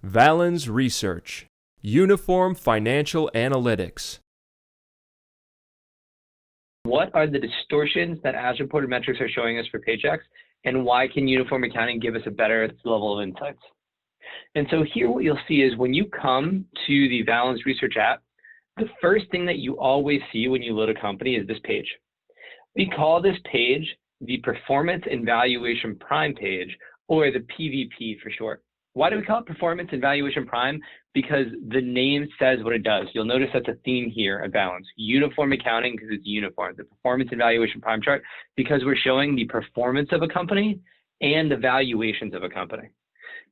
Valens Research, Uniform Financial Analytics. What are the distortions that as-reported metrics are showing us for Paychex, and why can uniform accounting give us a better level of insights? And so here what you'll see is when you come to the Valens Research app, the first thing that you always see when you load a company is this page. We call this page the Performance and Valuation Prime page, or the PVP for short. Why do we call it Performance and Valuation Prime? Because the name says what it does. You'll notice that's a theme here at Valens. Uniform accounting because it's uniform. The Performance and Valuation Prime chart because we're showing the performance of a company and the valuations of a company.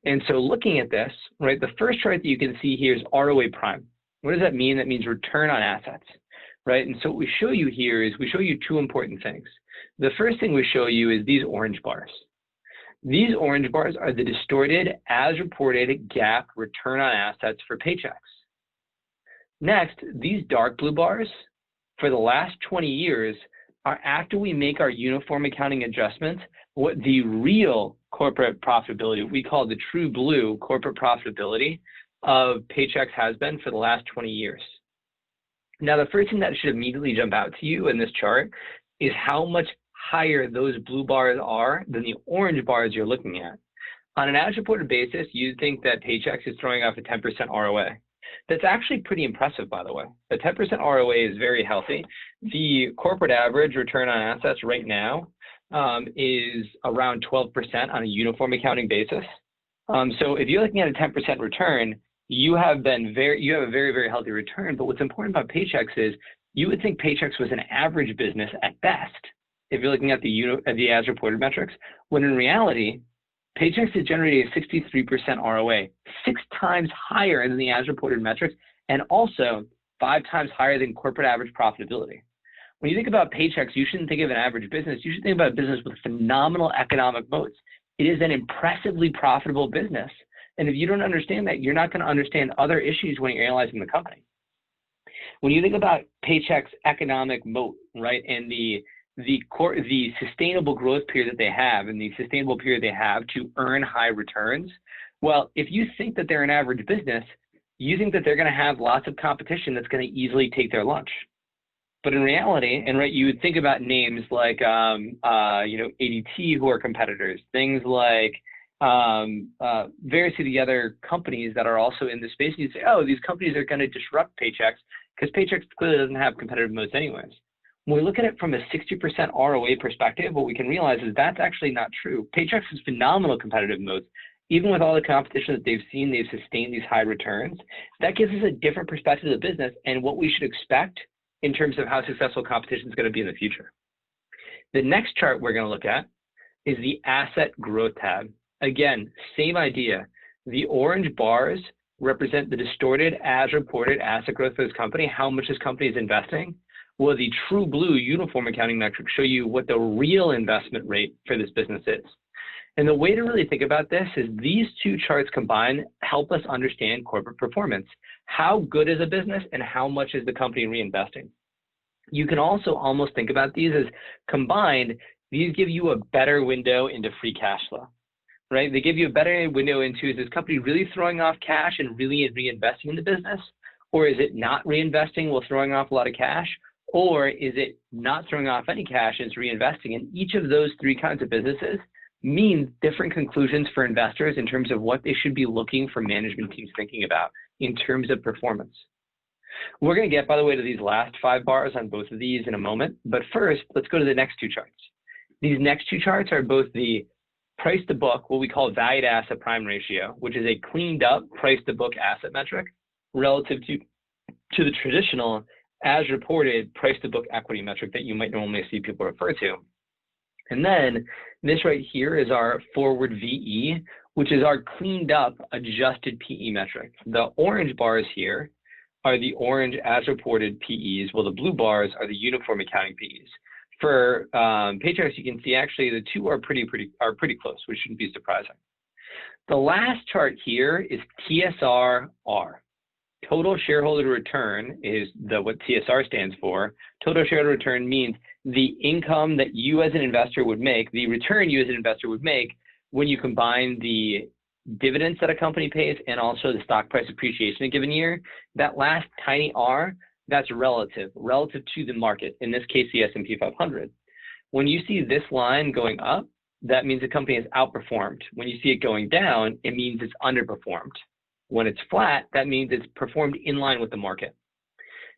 And so looking at this, right, the first chart that you can see here is ROA Prime. What does that mean? That means return on assets, right? And so what we show you here is we show you two important things. The first thing we show you is these orange bars. These orange bars are the distorted as reported GAAP return on assets for Paychex. Next, these dark blue bars for the last 20 years are after we make our uniform accounting adjustments, what the real corporate profitability, we call the true blue corporate profitability of Paychex has been for the last 20 years. Now, the first thing that should immediately jump out to you in this chart is how much higher those blue bars are than the orange bars you're looking at. On an as-reported basis, you'd think that Paychex is throwing off a 10% ROA. That's actually pretty impressive, by the way. The 10% ROA is very healthy. The corporate average return on assets right now is around 12% on a uniform accounting basis. So if you're looking at a 10% return, you have a very, very healthy return. But what's important about Paychex is you would think Paychex was an average business at best if you're looking at the as-reported metrics, when in reality, Paychex is generating a 63% ROA, 6 times higher than the as-reported metrics, and also 5 times higher than corporate average profitability. When you think about Paychex, you shouldn't think of an average business. You should think about a business with phenomenal economic moats. It is an impressively profitable business. And if you don't understand that, you're not going to understand other issues when you're analyzing the company. When you think about Paychex economic moat, right, and the sustainable growth period that they have and the sustainable period they have to earn high returns, well, if you think that they're an average business, you think that they're going to have lots of competition that's going to easily take their lunch. But in reality, and right, you would think about names like, ADT who are competitors, things like various of the other companies that are also in this space. And you'd say, oh, these companies are going to disrupt Paychex because Paychex clearly doesn't have competitive moats anyways. When we look at it from a 60% ROA perspective, what we can realize is that's actually not true. Paychex has phenomenal competitive moats. Even with all the competition that they've seen, they've sustained these high returns. That gives us a different perspective of the business and what we should expect in terms of how successful competition is going to be in the future. The next chart we're going to look at is the asset growth tab. Again, same idea. The orange bars represent the distorted as reported asset growth for this company, how much this company is investing. Well, the true blue uniform accounting metrics show you what the real investment rate for this business is. And the way to really think about this is these two charts combined help us understand corporate performance. How good is a business and how much is the company reinvesting? You can also almost think about these as combined. These give you a better window into free cash flow, right? They give you a better window into, is this company really throwing off cash and really reinvesting in the business? Or is it not reinvesting while throwing off a lot of cash? Or is it not throwing off any cash and it's reinvesting? And each of those three kinds of businesses means different conclusions for investors in terms of what they should be looking for management teams thinking about in terms of performance. We're going to get, by the way, to these last 5 bars on both of these in a moment. But first, let's go to the next 2 charts. These next 2 charts are both the price to book, what we call value to asset prime ratio, which is a cleaned up price to book asset metric relative to the traditional as reported price to book equity metric that you might normally see people refer to. And then this right here is our forward VE, which is our cleaned up adjusted PE metric. The orange bars here are the orange as reported PEs, while the blue bars are the uniform accounting PEs. For Paychex, you can see actually the two are pretty close, which shouldn't be surprising. The last chart here is TSR-R. Total shareholder return is what TSR stands for. Total shareholder return means the income that you as an investor would make, the return you as an investor would make when you combine the dividends that a company pays, and also the stock price appreciation in a given year. That last tiny r, that's relative to the market, in this case, the S&P 500. When you see this line going up, that means the company has outperformed. When you see it going down, it means it's underperformed. When it's flat, that means it's performed in line with the market.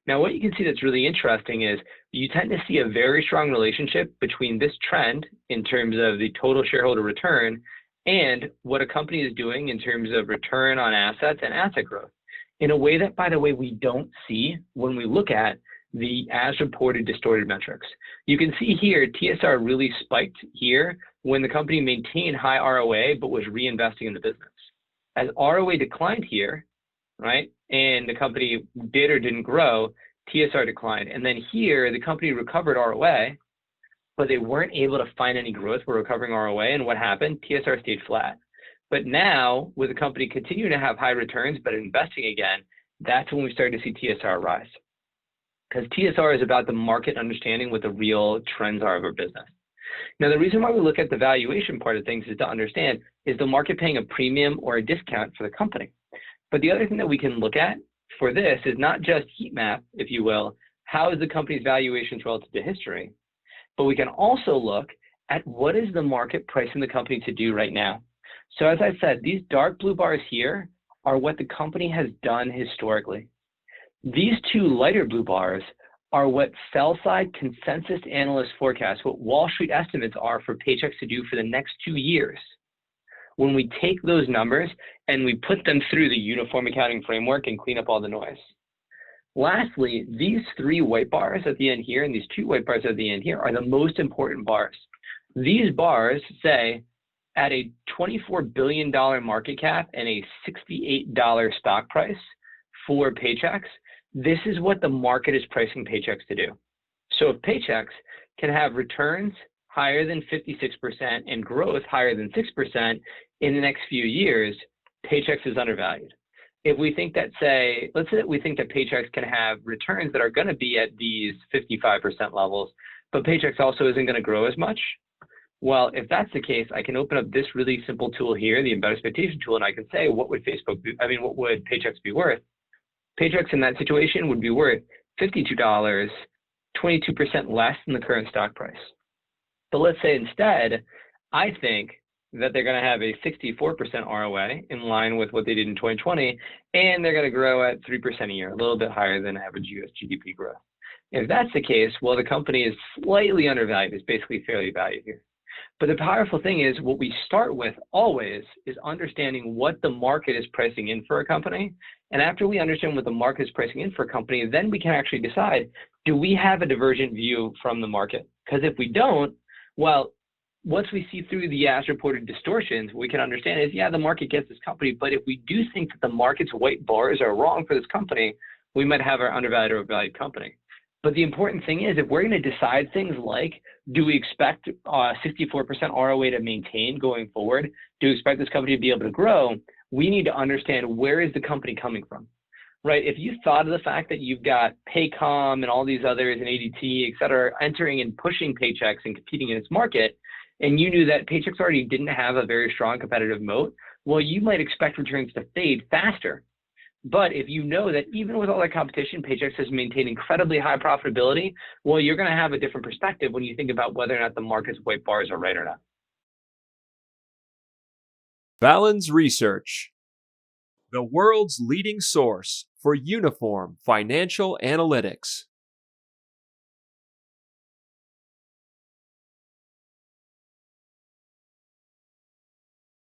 Now, what you can see that's really interesting is you tend to see a very strong relationship between this trend in terms of the total shareholder return and what a company is doing in terms of return on assets and asset growth, in a way that, by the way, we don't see when we look at the as reported distorted metrics. You can see here, TSR really spiked here when the company maintained high ROA, but was reinvesting in the business. As ROA declined here, right, and the company did or didn't grow, TSR declined. And then here, the company recovered ROA, but they weren't able to find any growth for recovering ROA. And what happened? TSR stayed flat. But now, with the company continuing to have high returns, but investing again, that's when we start to see TSR rise. Because TSR is about the market understanding what the real trends are of our business. Now, the reason why we look at the valuation part of things is to understand, is the market paying a premium or a discount for the company? But the other thing that we can look at for this is not just heat map, if you will, how is the company's valuations relative to history, but we can also look at what is the market pricing the company to do right now. So as I said, these dark blue bars here are what the company has done historically. These two lighter blue bars are what sell-side consensus analyst forecasts, what Wall Street estimates are for Paychex to do for the next 2 years. When we take those numbers and we put them through the uniform accounting framework and clean up all the noise. Lastly, these 3 white bars at the end here and these 2 white bars at the end here are the most important bars. These bars say at a $24 billion market cap and a $68 stock price for Paychex, this is what the market is pricing Paychex to do. So if Paychex can have returns higher than 56% and growth higher than 6% in the next few years, Paychex is undervalued. If we think that, let's say that we think that Paychex can have returns that are going to be at these 55% levels, but Paychex also isn't going to grow as much. Well, if that's the case, I can open up this really simple tool here, the embedded expectation tool, and I can say, what would what would Paychex be worth? Paychex in that situation would be worth $52, 22% less than the current stock price. But let's say instead, I think that they're going to have a 64% ROA in line with what they did in 2020, and they're going to grow at 3% a year, a little bit higher than average US GDP growth. If that's the case, well, the company is slightly undervalued. It's basically fairly valued here. But the powerful thing is what we start with always is understanding what the market is pricing in for a company. And after we understand what the market is pricing in for a company, then we can actually decide, do we have a divergent view from the market? Because if we don't, well, once we see through the as reported distortions, we can understand is, yeah, the market gets this company, but if we do think that the market's white bars are wrong for this company, we might have our undervalued or overvalued company. But the important thing is, if we're going to decide things like, do we expect 64% ROA to maintain going forward? Do we expect this company to be able to grow? We need to understand, where is the company coming from, right? If you thought of the fact that you've got Paycom and all these others and ADT, et cetera, entering and pushing Paychex and competing in its market, and you knew that Paychex already didn't have a very strong competitive moat, well, you might expect returns to fade faster. But if you know that even with all that competition, Paychex has maintained incredibly high profitability, well, you're going to have a different perspective when you think about whether or not the market's white bars are right or not. Valens Research, the world's leading source for uniform financial analytics.